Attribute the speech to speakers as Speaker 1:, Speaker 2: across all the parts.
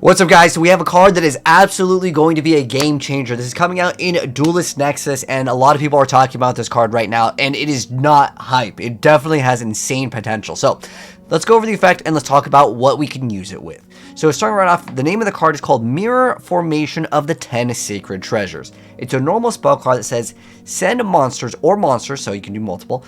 Speaker 1: What's up, guys? So we have a card that is absolutely going to be a game changer. This is coming out in Duelist Nexus, and a lot of people are talking about this card right now, and it is not hype. It definitely has insane potential. So let's go over the effect and let's talk about what we can use it with. So starting right off, the name of the card is called Mirror Formation of the 10 Sacred Treasures. It's a normal spell card that says send monsters, so you can do multiple,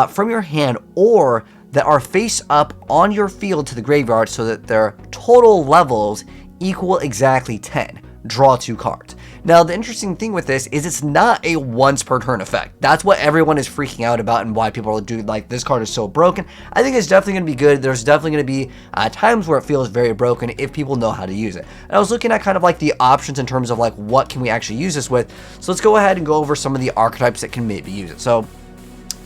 Speaker 1: from your hand or that are face up on your field to the graveyard so that their total levels equal exactly 10. Draw 2 cards. Now, the interesting thing with this is it's not a once per turn effect. That's what everyone is freaking out about and why people are doing like this card is so broken. I think it's definitely going to be good. There's definitely going to be times where it feels very broken if people know how to use it. And I was looking at kind of like the options in terms of like what can we actually use this with. So let's go ahead and go over some of the archetypes that can maybe use it. So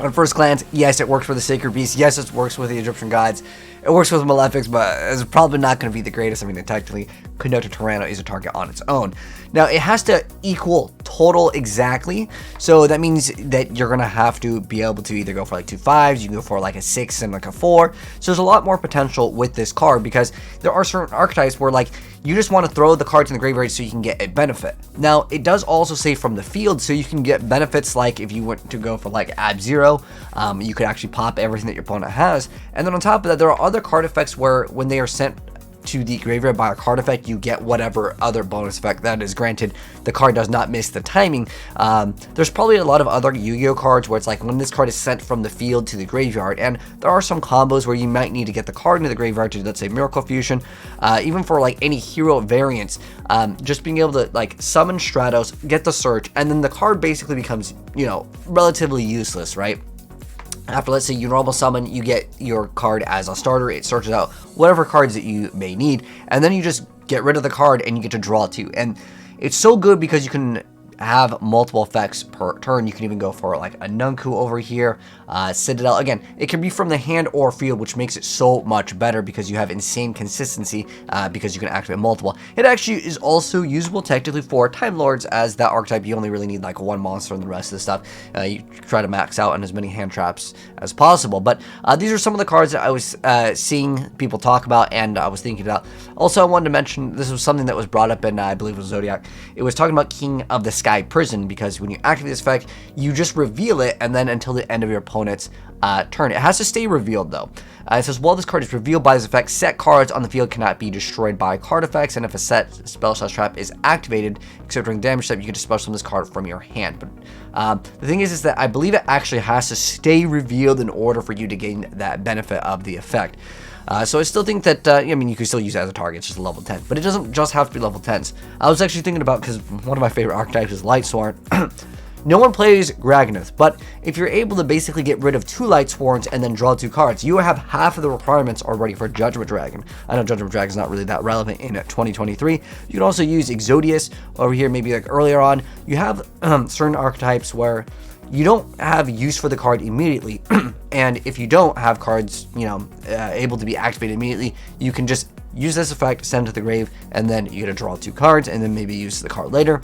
Speaker 1: on first glance, yes, it works with the Sacred Beast. Yes, it works with the Egyptian Gods. It works with Malefics, but it's probably not going to be the greatest. I mean, technically, Conductor Tyranno is a target on its own. Now, it has to equal total exactly, so that means that you're going to have to be able to either go for like 2 5s, you can go for like a 6 and like a 4. So there's a lot more potential with this card because there are certain archetypes where like you just want to throw the cards in the graveyard so you can get a benefit. Now, it does also say from the field, so you can get benefits like if you went to go for like Ab-Zero, you could actually pop everything that your opponent has. And then on top of that, there are other card effects where when they are sent to the graveyard by a card effect, you get whatever other bonus effect that is granted. The card does not miss the timing. There's probably a lot of other Yu-Gi-Oh cards where it's like when this card is sent from the field to the graveyard, and there are some combos where you might need to get the card into the graveyard to, let's say, Miracle Fusion. Even for like any hero variants, just being able to like summon Stratos, get the search, and then the card basically becomes, you know, relatively useless, right? After, let's say, you normal summon, you get your card as a starter, it searches out whatever cards that you may need, and then you just get rid of the card and you get to draw 2. And it's so good because you can have multiple effects per turn. You can even go for like a Nunku over here, Citadel. Again, it can be from the hand or field, which makes it so much better because you have insane consistency because you can activate multiple. It actually is also usable technically for Time Lords, as that archetype you only really need like 1 monster and the rest of the stuff. You try to max out on as many hand traps as possible. But these are some of the cards that I was seeing people talk about and I was thinking about. Also, I wanted to mention this was something that was brought up in, I believe it was Zodiac. It was talking about King of the Sky Prison, because when you activate this effect, you just reveal it, and then until the end of your opponent's turn. It has to stay revealed though. It says, while this card is revealed by this effect, set cards on the field cannot be destroyed by card effects, and if a set spell/trap is activated, except during damage step, you can dispel this card from your hand. But the thing is that I believe it actually has to stay revealed in order for you to gain that benefit of the effect. So I still think that, I mean, you can still use it as a target, it's just a level 10, but it doesn't just have to be level 10s. I was actually thinking about, because one of my favorite archetypes is Lightsworn. No one plays Graganoth, but if you're able to basically get rid of 2 Lightsworns and then draw 2 cards, you have half of the requirements already for Judgment Dragon. I know Judgment Dragon is not really that relevant in 2023. You can also use Exodius over here, maybe like earlier on. You have certain archetypes where you don't have use for the card immediately, and if you don't have cards, you know, able to be activated immediately, you can just use this effect, send it to the grave, and then you get to draw 2 cards, and then maybe use the card later.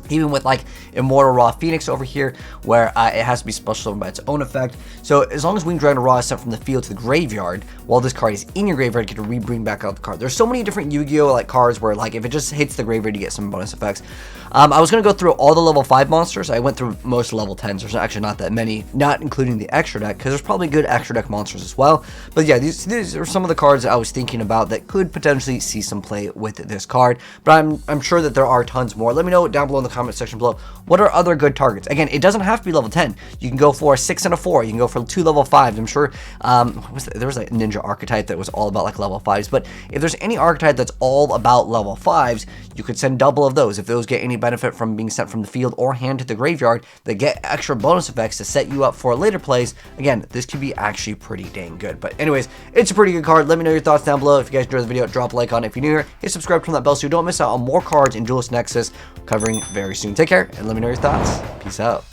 Speaker 1: Even with like Immortal Raw Phoenix over here, where it has to be special summoned by its own effect. So as long as Winged Dragon Raw is sent from the field to the graveyard, while this card is in your graveyard, you get to re-bring back out the card. There's so many different Yu-Gi-Oh like cards where like if it just hits the graveyard, you get some bonus effects. I was going to go through all the level 5 monsters. I went through most level 10s. There's actually not that many, not including the extra deck, because there's probably good extra deck monsters as well. But yeah, these are some of the cards that I was thinking about that could potentially see some play with this card. But I'm sure that there are tons more. Let me know down below in the comment section below. What are other good targets? Again, it doesn't have to be level 10. You can go for a 6 and a 4. You can go for 2 level 5s. I'm sure there was a ninja archetype that was all about like level 5s. But if there's any archetype that's all about level 5s, you could send double of those. If those get any benefit from being sent from the field or hand to the graveyard, they get extra bonus effects to set you up for later plays. Again, this could be actually pretty dang good. But anyways, it's a pretty good card. Let me know your thoughts down below. If you guys enjoyed the video, drop a like on it. If you're new here, hit subscribe, turn that bell so you don't miss out on more cards in Duelist Nexus covering very soon. Take care, and let me know your thoughts. Peace out.